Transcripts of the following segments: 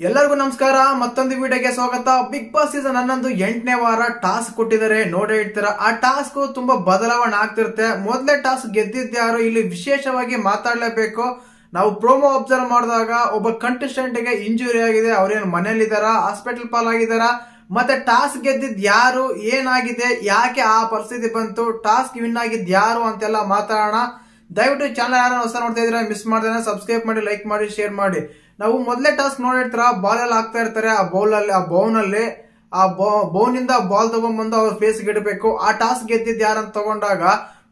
ಎಲ್ಲರಿಗೂ ನಮಸ್ಕಾರ. ಮತ್ತೊಂದು ವಿಡಿಯೋಗೆ ಸ್ವಾಗತ. ಬಿಗ್ ಬಾಸ್ ಸೀಸನ್ 11 8ನೇ ವಾರ ಟಾಸ್ಕ್ ಕೊಟ್ಟಿದ್ದಾರೆ, ನೋಡೇ ಇರ್ತೀರಾ. ಆ ಟಾಸ್ಕ್ ತುಂಬಾ ಬದಲಾವಣೆ ಆಗ್ತಿರುತ್ತೆ. ಮೊದಲೇ ಟಾಸ್ಕ್ ಗೆದ್ದಿದ್ಯಾರು ಇಲ್ಲಿ ವಿಶೇಷವಾಗಿ ಮಾತಾಡ್ಲೇಬೇಕು. ನಾವು ಪ್ರೋಮೋ ಅಬ್ಸರ್ವ್ ಮಾಡಿದಾಗ ಒಬ್ಬ ಕಂಟೆಸ್ಟೆಂಟ್ ಗೆ ಇಂಜುರಿ ಆಗಿದೆ, ಅವ್ರೇನು ಮನೇಲಿದಾರ, ಹಾಸ್ಪಿಟಲ್ ಪಾಲಾಗಿದಾರ, ಮತ್ತೆ ಟಾಸ್ಕ್ ಗೆದ್ದಿದ್ ಯಾರು, ಏನಾಗಿದೆ, ಯಾಕೆ ಆ ಪರಿಸ್ಥಿತಿ ಬಂತು, ಟಾಸ್ಕ್ ವಿನ್ ಆಗಿದ್ ಯಾರು ಅಂತೆಲ್ಲ ಮಾತಾಡೋಣ. ದಯವಿಟ್ಟು ಚಾನಲ್ ಯಾರು ಹೊಸ ನೋಡ್ತಾ ಇದ್ರೆ ಮಿಸ್ ಮಾಡ್ದೇನೆ ಸಬ್ಸ್ಕ್ರೈಬ್ ಮಾಡಿ, ಲೈಕ್ ಮಾಡಿ, ಶೇರ್ ಮಾಡಿ. ನಾವು ಮೊದಲೇ ಟಾಸ್ಕ್ ನೋಡಿರ್ತೀರ, ಬಾಲ್ ಎಲ್ಲ ಹಾಕ್ತಾ ಇರ್ತಾರೆ. ಆ ಬೌನಲ್ಲಿ ಬೌನಿಂದ ಬಾಲ್ ತಗೊಂಡ್ಬಂದು ಅವ್ರ ಫೇಸ್ ಗಿಡಬೇಕು. ಆ ಟಾಸ್ಕ್ ಗೆದ್ದಿದ್ ಯಾರಂತ ತಗೊಂಡಾಗ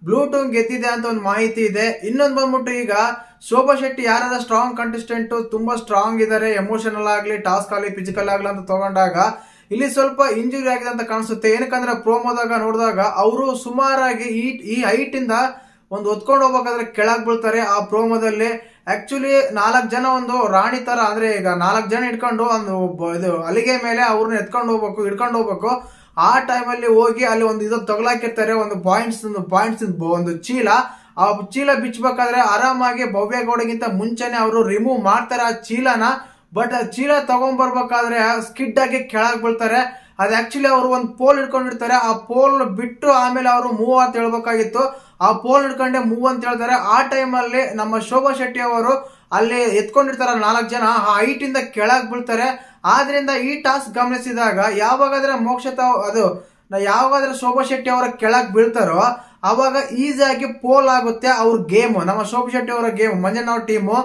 ಬ್ಲೂಟೂನ್ ಗೆದ್ದಿದೆ ಅಂತ ಒಂದು ಮಾಹಿತಿ ಇದೆ. ಇನ್ನೊಂದು ಬಂದ್ಬಿಟ್ಟು ಈಗ ಶೋಭಾ ಶೆಟ್ಟಿ ಯಾರಾದ್ರೂ ಸ್ಟ್ರಾಂಗ್ ಕಂಟೆಸ್ಟೆಂಟ್, ತುಂಬಾ ಸ್ಟ್ರಾಂಗ್ ಇದಾರೆ, ಎಮೋಷನಲ್ ಆಗ್ಲಿ, ಟಾಸ್ಕ್ ಆಗ್ಲಿ, ಫಿಸಿಕಲ್ ಆಗ್ಲಿ ಅಂತ ತಗೊಂಡಾಗ ಇಲ್ಲಿ ಸ್ವಲ್ಪ ಇಂಜುರಿ ಆಗಿದೆ ಅಂತ ಕಾಣಿಸುತ್ತೆ. ಏನಕ್ಕಂದ್ರೆ ಪ್ರೋಮೋದಾಗ ನೋಡಿದಾಗ ಅವರು ಸುಮಾರಾಗಿ ಈ ಹೈಟ್ ಇಂದ ಒಂದು ಹೊತ್ಕೊಂಡು ಹೋಗ್ಬೇಕಾದ್ರೆ ಕೆಳಗ್ ಬೀಳ್ತಾರೆ. ಆ ಪ್ರೋಮೋದಲ್ಲಿ ಆಕ್ಚುಲಿ 4 ಜನ ಒಂದು ರಾಣಿ ತರ, ಅಂದ್ರೆ ಈಗ 4 ಜನ ಇಟ್ಕೊಂಡು ಒಂದು ಇದು ಅಲಿಗೆ ಮೇಲೆ ಅವ್ರನ್ನ ಹಿಡ್ಕೊಂಡು ಹೋಗ್ಬೇಕು. ಆ ಟೈಮಲ್ಲಿ ಹೋಗಿ ಅಲ್ಲಿ ಒಂದು ಇದು ತಗಲಾಕಿರ್ತಾರೆ, ಒಂದು ಪಾಯಿಂಟ್ಸ್ ಒಂದು ಚೀಲ. ಆ ಚೀಲ ಬಿಚ್ಚಬೇಕಾದ್ರೆ ಆರಾಮಾಗಿ ಭವ್ಯಗೌಡಗಿಂತ ಮುಂಚೆನೆ ಅವರು ರಿಮೂವ್ ಮಾಡ್ತಾರೆ ಆ ಚೀಲನ. ಬಟ್ ಆ ಚೀಲ ತಗೊಂಡ್ಬರ್ಬೇಕಾದ್ರೆ ಸ್ಕಿಡ್ ಆಗಿ ಕೆಳಗ್ ಬೀಳ್ತಾರೆ. ಅದ್ ಆಕ್ಚುಲಿ ಅವರು ಒಂದು ಪೋಲ್ ಹಿಡ್ಕೊಂಡಿರ್ತಾರೆ. ಆ ಪೋಲ್ ಬಿಟ್ಟು ಆಮೇಲೆ ಅವರು ಮೂವ್ ಅಂತ ಹೇಳ್ಬೇಕಾಗಿತ್ತು. ಆ ಪೋಲ್ ಹಿಡ್ಕೊಂಡೆ ಮೂವ್ ಅಂತ ಹೇಳ್ತಾರೆ. ಆ ಟೈಮಲ್ಲಿ ನಮ್ಮ ಶೋಭಾ ಶೆಟ್ಟಿ ಅವರು ಅಲ್ಲಿ ಎತ್ಕೊಂಡಿರ್ತಾರ 4 ಜನ, ಆ ಹೈಟ್ ಇಂದ ಕೆಳಗ್ ಬೀಳ್ತಾರೆ. ಆದ್ರಿಂದ ಈ ಟಾಸ್ಕ್ ಗಮನಿಸಿದಾಗ ಯಾವಾಗಾದ್ರೆ ಯಾವಾಗಾದ್ರೆ ಶೋಭಾ ಶೆಟ್ಟಿ ಅವರ ಕೆಳಗ್ ಬೀಳ್ತಾರೋ ಅವಾಗ ಈಸಿಯಾಗಿ ಪೋಲ್ ಆಗುತ್ತೆ ಅವ್ರ ಗೇಮ್, ನಮ್ಮ ಶೋಭಾ ಶೆಟ್ಟಿ ಅವರ ಗೇಮ್, ಮಂಜಣ್ಣ ಟೀಮು.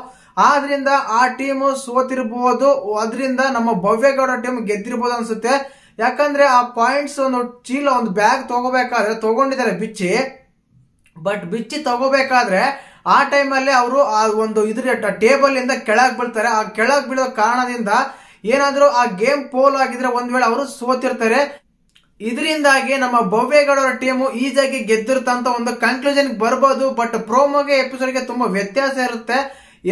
ಆದ್ರಿಂದ ಆ ಟೀಮು ಸೋತಿರ್ಬೋದು, ಅದರಿಂದ ನಮ್ಮ ಭವ್ಯಗೌಡ ಟೀಮ್ ಗೆದ್ದಿರ್ಬೋದು ಅನ್ಸುತ್ತೆ. ಯಾಕಂದ್ರೆ ಆ ಪಾಯಿಂಟ್ಸ್ ಒಂದು ಚೀಲ, ಒಂದು ಬ್ಯಾಗ್ ತಗೋಬೇಕಾದ್ರೆ ತಗೊಂಡಿದ್ದಾರೆ ಬಿಚ್ಚಿ ತಗೋಬೇಕಾದ್ರೆ ಆ ಟೈಮಲ್ಲಿ ಅವರು ಆ ಒಂದು ಟೇಬಲ್ ಇಂದ ಕೆಳಗ್ ಬೀಳ್ತಾರೆ. ಆ ಕೆಳಗ್ ಬೀಳೋ ಕಾರಣದಿಂದ ಏನಾದ್ರೂ ಆ ಗೇಮ್ ಪೋಲ್ ಆಗಿದ್ರೆ ಒಂದ್ ವೇಳೆ ಅವರು ಸೋತಿರ್ತಾರೆ. ಇದರಿಂದಾಗಿ ನಮ್ಮ ಭವ್ಯಗೌಡರ ಟೀಮು ಈಸಿಯಾಗಿ ಗೆದ್ದಿರುತ್ತಂತ ಒಂದು ಕನ್ಕ್ಲೂಷನ್ ಬರ್ಬೋದು. ಬಟ್ ಪ್ರೋಮೋಗೆ ಎಪಿಸೋಡ್ಗೆ ತುಂಬಾ ವ್ಯತ್ಯಾಸ ಇರುತ್ತೆ.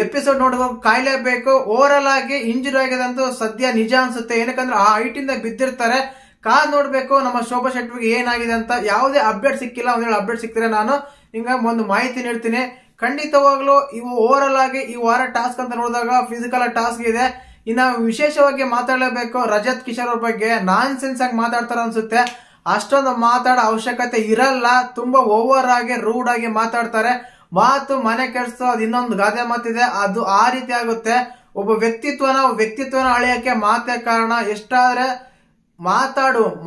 ಎಪಿಸೋಡ್ ನೋಡುವಾಗ ಕಾಯ್ಲೇಬೇಕು. ಓವರ್ ಆಗಿ ಇಂಜುರಿ ಆಗಿದೆ ಅಂತ ಸದ್ಯ ನಿಜ ಅನ್ಸುತ್ತೆ. ಏನಕ್ಕಂದ್ರೆ ಆ ಹೈಟ್ ಇಂದ ಬಿದ್ದಿರ್ತಾರೆ. ಕಾದ್ ನೋಡ್ಬೇಕು ನಮ್ಮ ಶೋಭಾ ಶೆಟ್ಟಿಗೆ ಏನಾಗಿದೆ ಅಂತ. ಯಾವುದೇ ಅಪ್ಡೇಟ್ ಸಿಕ್ಕಿಲ್ಲ, ಒಂದ್ ವೇಳೆ ಅಪ್ಡೇಟ್ ಸಿಕ್ಕಿದ್ರೆ ನಾನು ಹಿಂಗ ಒಂದು ಮಾಹಿತಿ ನೀಡ್ತೀನಿ. ಖಂಡಿತವಾಗ್ಲೂ ಇವು ಓವರ್ ಆಗಿ ಈ ವಾರ ಟಾಸ್ಕ್ ಅಂತ ನೋಡಿದಾಗ ಫಿಸಿಕಲ್ ಟಾಸ್ಕ್ ಇದೆ. ಇನ್ನ ವಿಶೇಷವಾಗಿ ಮಾತಾಡಲೇಬೇಕು ರಜತ್ ಕಿಶೋರ್ ಅವ್ರ ಬಗ್ಗೆ. ನಾನ್ ಸೆನ್ಸ್ ಆಗಿ ಮಾತಾಡ್ತಾರ ಅನ್ಸುತ್ತೆ. ಅಷ್ಟೊಂದು ಮಾತಾಡೋ ಅವಶ್ಯಕತೆ ಇರಲ್ಲ. ತುಂಬಾ ಓವರ್ ಆಗಿ ರೂಡ್ ಆಗಿ ಮಾತಾಡ್ತಾರೆ. ಮಾತು ಮನೆ ಕೆಡಿಸೋ, ಅದು ಇನ್ನೊಂದು ಗಾದೆ ಮಾತಿದೆ, ಅದು ಆ ರೀತಿ ಆಗುತ್ತೆ. ಒಬ್ಬ ವ್ಯಕ್ತಿತ್ವನ ಅಳೆಯಕ್ಕೆ ಮಾತೇ ಕಾರಣ. ಎಷ್ಟಾದ್ರೆ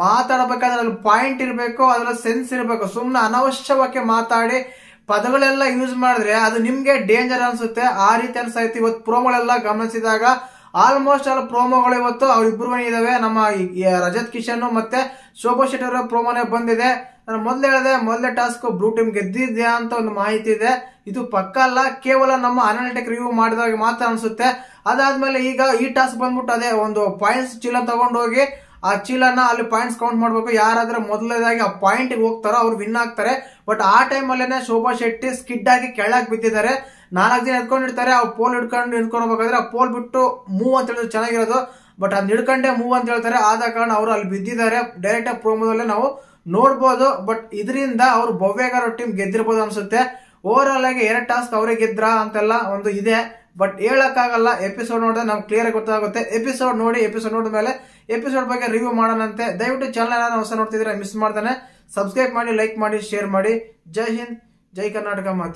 ಮಾತಾಡಬೇಕಾದ್ರೆ ಅದ್ರಲ್ಲಿ ಪಾಯಿಂಟ್ ಇರಬೇಕು, ಅದ್ರಲ್ಲಿ ಸೆನ್ಸ್ ಇರಬೇಕು. ಸುಮ್ನೆ ಅನವಶ್ಯವಾಗಿ ಮಾತಾಡಿ ಪದಗಳೆಲ್ಲ ಯೂಸ್ ಮಾಡಿದ್ರೆ ಅದು ನಿಮ್ಗೆ ಡೇಂಜರ್ ಅನ್ಸುತ್ತೆ. ಆ ರೀತಿ ಅನ್ಸೈತಿ. ಇವತ್ತು ಪ್ರೋಮೋಗಳೆಲ್ಲ ಗಮನಿಸಿದಾಗ ಆಲ್ಮೋಸ್ಟ್ ಆಲ್ ಪ್ರೋಮೋಗಳು ಇವತ್ತು ಅವ್ರಿಬ್ರು ಇದಾವೆ. ನಮ್ಮ ರಜತ್ ಕಿಶನ್ ಮತ್ತೆ ಶೋಭಾ ಶೆಟ್ಟಿ ಅವರ ಪ್ರೋಮೋನೇ ಬಂದಿದೆ. ನಾನು ಮೊದಲೇ ಟಾಸ್ಕ್ ಬ್ಲೂ ಟೀಮ್ ಗೆದ್ದಿದ್ಯಾ ಅಂತ ಒಂದು ಮಾಹಿತಿ ಇದೆ. ಇದು ಪಕ್ಕ ಅಲ್ಲ, ಕೇವಲ ನಮ್ಮ ಅನಾಲಿಟಿಕ್ ರಿವ್ಯೂ ಮಾಡಿದಾಗ ಮಾತ್ರ ಅನ್ಸುತ್ತೆ. ಅದಾದ್ಮೇಲೆ ಈಗ ಈ ಟಾಸ್ಕ್ ಬಂದ್ಬಿಟ್ಟು ಅದೇ ಒಂದು ಪಾಯಿಂಟ್ಸ್ ಚೀಲ ತಗೊಂಡೋಗಿ ಆ ಚೀಲನ ಅಲ್ಲಿ ಪಾಯಿಂಟ್ಸ್ ಕೌಂಟ್ ಮಾಡ್ಬೇಕು. ಯಾರಾದ್ರೆ ಮೊದಲನೇದಾಗಿ ಆ ಪಾಯಿಂಟ್ ಹೋಗ್ತಾರೋ ಅವ್ರು ವಿನ್ ಆಗ್ತಾರೆ. ಬಟ್ ಆ ಟೈಮ್ ಅಲ್ಲೇನೆ ಶೋಭಾ ಶೆಟ್ಟಿ ಸ್ಕಿಡ್ ಆಗಿ ಕೆಳಗ್ ಬಿದ್ದಿದ್ದಾರೆ. 4 ಜನ ಎತ್ಕೊಂಡಿರ್ತಾರೆ. ಆ ಪೋಲ್ ಹಿಡ್ಕೊಂಡ್ಬೇಕಾದ್ರೆ ಆ ಪೋಲ್ ಬಿಟ್ಟು ಮೂವ್ ಅಂತ ಹೇಳಿದ್ರೆ ಚೆನ್ನಾಗಿರೋದು. ಬಟ್ ಅದ್ ಹಿಡ್ಕೊಂಡೆ ಮೂವ್ ಅಂತ ಹೇಳ್ತಾರೆ. ಆದ ಕಾರಣ ಅವರು ಅಲ್ಲಿ ಬಿದ್ದಿದ್ದಾರೆ. ಡೈರೆಕ್ಟ್ ಆಗಿ ಪ್ರೋಮೋದಲ್ಲೇ ನಾವು ನೋಡ್ಬೋದು. ಬಟ್ ಇದರಿಂದ ಅವ್ರು ಭವ್ಯಗೌಡ ಟೀಮ್ ಗೆದ್ದಿರ್ಬೋದು ಅನ್ಸುತ್ತೆ. ಓವರ್ ಆಗಿ 2 ಟಾಸ್ಕ್ ಅವರೇ ಗೆದ್ರ ಅಂತೆಲ್ಲ ಒಂದು ಇದೆ. ಬಟ್ ಹೇಳಕ್ಕಾಗಲ್ಲ. ಎಪಿಸೋಡ್ ನೋಡಿದ್ರೆ ನಮ್ಗೆ ಕ್ಲಿಯರ್ ಆಗಿ ಗೊತ್ತಾಗುತ್ತೆ. ಎಪಿಸೋಡ್ ನೋಡಿದ್ಮೇಲೆ ಎಪಿಸೋಡ್ ಬಗ್ಗೆ ರಿವ್ಯೂ ಮಾಡೋಣಂತೆ. ದಯವಿಟ್ಟು ಚಾನಲ್ ಏನಾದ್ರು ಹೊಸ ನೋಡ್ತಿದ್ರೆ ಮಿಸ್ ಮಾಡ್ತಾನೆ ಸಬ್ಸ್ಕ್ರೈಬ್ ಮಾಡಿ, ಲೈಕ್ ಮಾಡಿ, ಶೇರ್ ಮಾಡಿ. ಜೈ ಹಿಂದ್, ಜೈ ಕರ್ನಾಟಕ ಮಾತೆ.